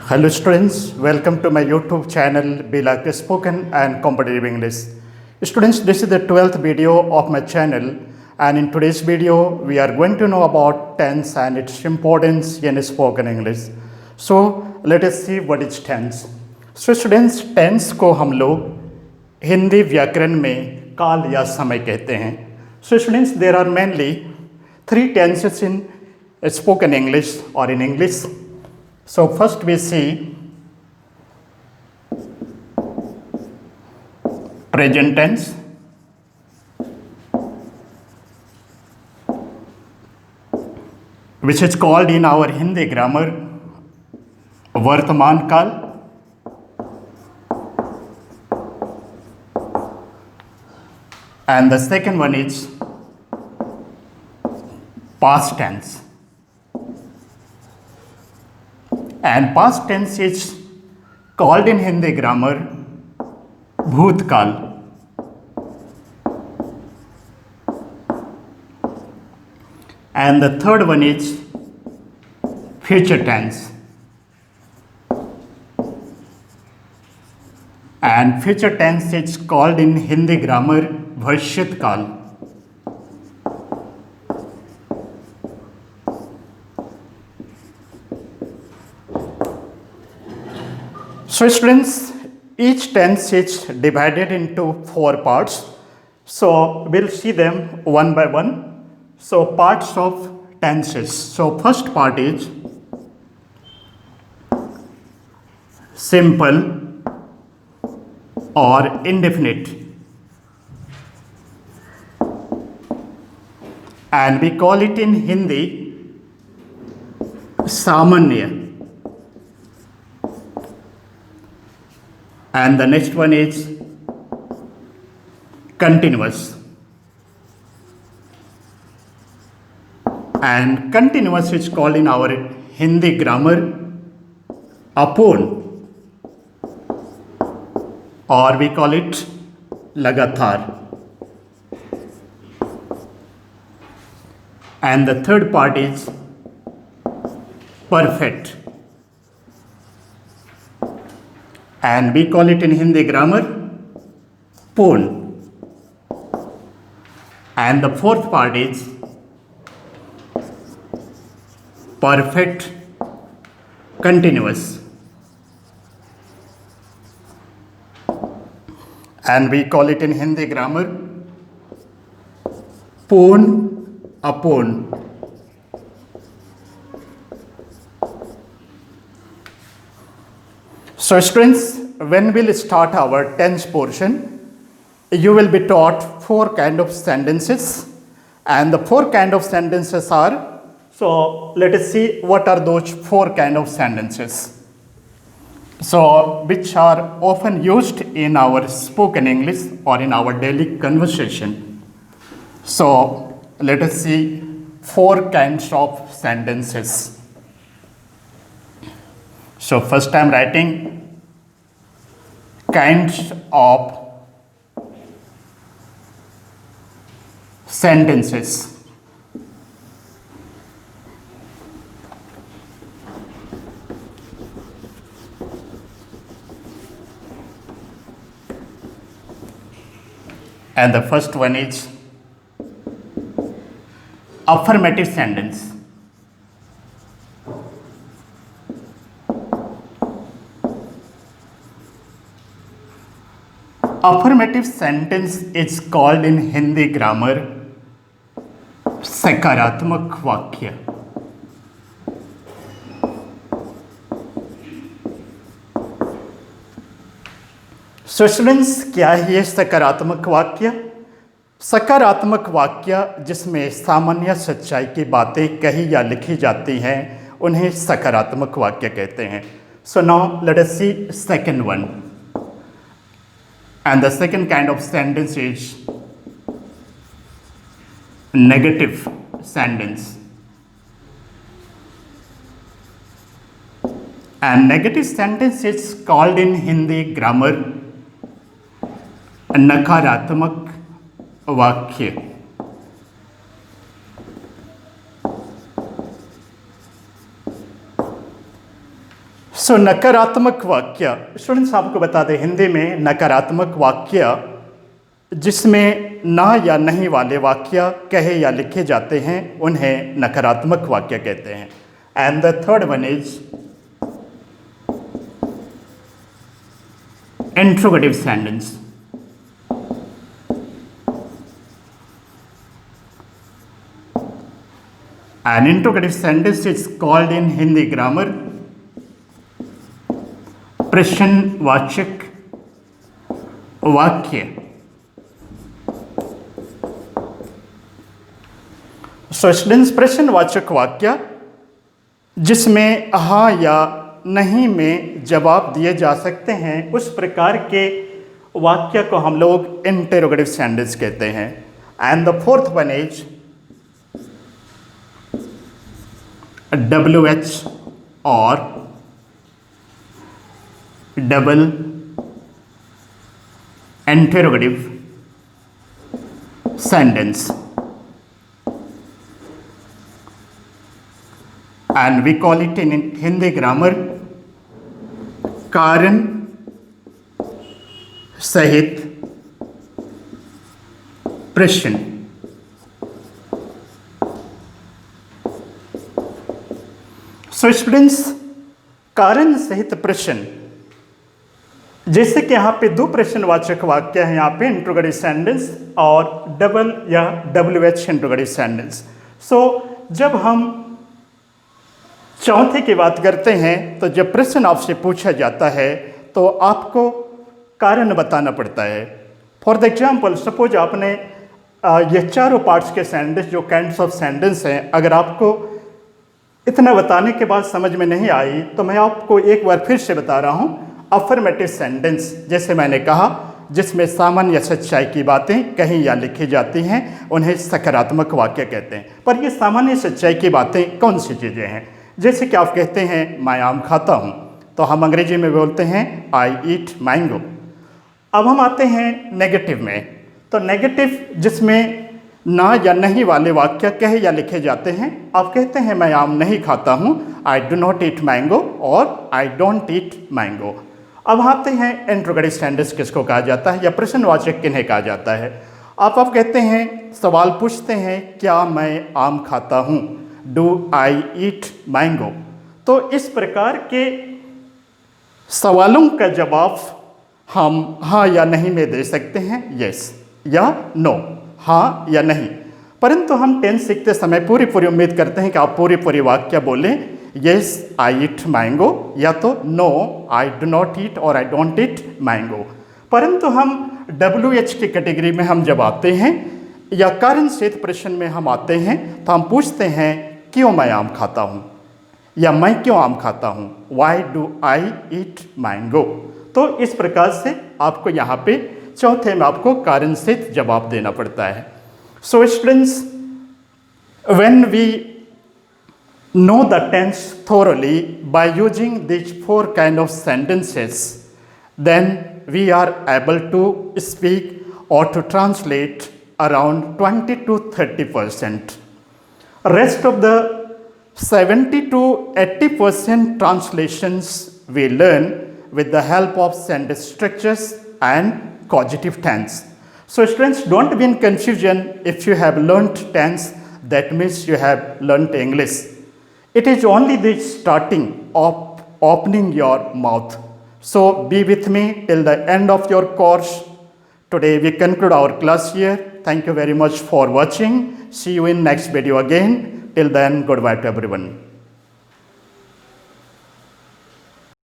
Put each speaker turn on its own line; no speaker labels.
Hello students, welcome to my YouTube channel Be Like Spoken and Competitive English. Students, this is the 12th video of my channel, and in today's video we are going to know about tense and its importance in spoken English. So let us see what is tense. So students, tense को हम लोग हिंदी व्याकरण में काल या समय कहते हैं. So students, there are mainly three tenses in spoken English or in English. So first we see present tense, which is called in our Hindi grammar वर्तमान काल, and the second one is past tense. And past tense is called in Hindi grammar भूतकाल. And the third one is future tense. And future tense is called in Hindi grammar भविष्यत काल. So students, each tense is divided into four parts. So we'll see them one by one. So parts of tenses. So first part is simple or indefinite, and we call it in Hindi सामान्य. And the next one is continuous. And continuous is called in our Hindi grammar upon, or we call it लगातार. And the third part is perfect, and we call it in Hindi grammar पूर्ण. And the fourth part is perfect continuous, and we call it in Hindi grammar पूर्ण अपूर्ण. So students, when we'll start our tense portion, you will be taught four kind of sentences, and the four kind of sentences are, so let us see what are those four kind of sentences. So which are often used in our spoken English or in our daily conversation. So let us see four kinds of sentences. So first I am writing kinds of sentences. And the first one is affirmative sentence. Affirmative sentence is called in Hindi grammar सकारात्मक वाक्य. So students, क्या है ये सकारात्मक वाक्य? सकारात्मक वाक्य जिसमें सामान्य सच्चाई की बातें कही या लिखी जाती हैं उन्हें सकारात्मक वाक्य कहते हैं. So now let us see second one. And the second kind of sentence is negative sentence. And negative sentence is called in Hindi grammar नकारात्मक वाक्य. सो नकारात्मक वाक्य, स्टूडेंट्स आपको बता दें हिंदी में नकारात्मक वाक्य जिसमें ना या नहीं वाले वाक्य कहे या लिखे जाते हैं उन्हें नकारात्मक वाक्य कहते हैं। And the third one is interrogative sentence. An interrogative sentence is called in Hindi grammar प्रश्नवाचक वाक्य। सो स्टूडेंट्स, प्रश्नवाचक वाक्य जिसमें हाँ या नहीं में जवाब दिए जा सकते हैं उस प्रकार के वाक्य को हम लोग इंटरोगेटिव सेंटेंस कहते हैं। And the fourth one is WH और double interrogative sentence, and we call it in Hindi grammar कारण सहित प्रश्न। सो स्टूडेंट्स, कारण सहित प्रश्न, जैसे कि यहाँ पे दो प्रश्नवाचक वाक्य हैं, यहाँ पे इंट्रोगेटिव सेंटेंस और डबल या WH इंट्रोगेटिव सेंटेंस। सो जब हम चौथे की बात करते हैं तो जब प्रश्न आपसे पूछा जाता है तो आपको कारण बताना पड़ता है। फॉर द एग्जाम्पल, सपोज आपने ये चारों पार्ट्स के सेंटेंस जो काइंड्स ऑफ सेंटेंस हैं, अगर आपको इतना बताने के बाद समझ में नहीं आई तो मैं आपको एक बार फिर से बता रहा हूँ। अफर्मेटिव सेंटेंस, जैसे मैंने कहा, जिसमें सामान्य या सच्चाई की बातें कही या लिखी जाती हैं उन्हें सकारात्मक वाक्य कहते हैं। पर ये सामान्य सच्चाई की बातें कौन सी चीज़ें हैं? जैसे कि आप कहते हैं मैं आम खाता हूँ, तो हम अंग्रेजी में बोलते हैं आई ईट मैंगो। अब हम आते हैं नेगेटिव में, तो नेगेटिव जिसमें ना या नहीं वाले वाक्य कहे या लिखे जाते हैं। आप कहते हैं मैं आम नहीं खाता हूँ, आई डू नॉट ईट मैंगो और आई डोंट ईट मैंगो। अब आते हैं इंट्रोगेटिव सेंटेंस किसको कहा जाता है या प्रश्नवाचक किन्हें कहा जाता है। आप कहते हैं, सवाल पूछते हैं क्या मैं आम खाता हूँ, डू आई ईट मैंगो। तो इस प्रकार के सवालों का जवाब हम हाँ या नहीं में दे सकते हैं, यस या नो, हाँ या नहीं। परंतु हम टेंस सीखते समय पूरी उम्मीद करते हैं कि आप पूरी वाक्य बोलें, येस आई ईट मैंगो या तो no I do not eat or I don't eat mango. परंतु हम WH की कैटेगरी में हम जब आते हैं या कारण सहित प्रश्न में हम आते हैं तो हम पूछते हैं क्यों मैं आम खाता हूँ या मैं क्यों आम खाता हूँ, why do I eat mango. तो इस प्रकार से आपको यहाँ पे चौथे में आपको कारण सहित जवाब देना पड़ता है। So students, when we know the tense thoroughly by using these four kind of sentences, then we are able to speak or to translate around 20 to 30%. Rest of the 70 to 80% translations we learn with the help of sentence structures and causative tense. So students, don't be in confusion. If you have learnt tense, that means you have learnt English. It is only the starting of opening your mouth. So be with me till the end of your course. Today we conclude our class here. Thank you very much for watching. See you in next video again. Till then, goodbye to everyone.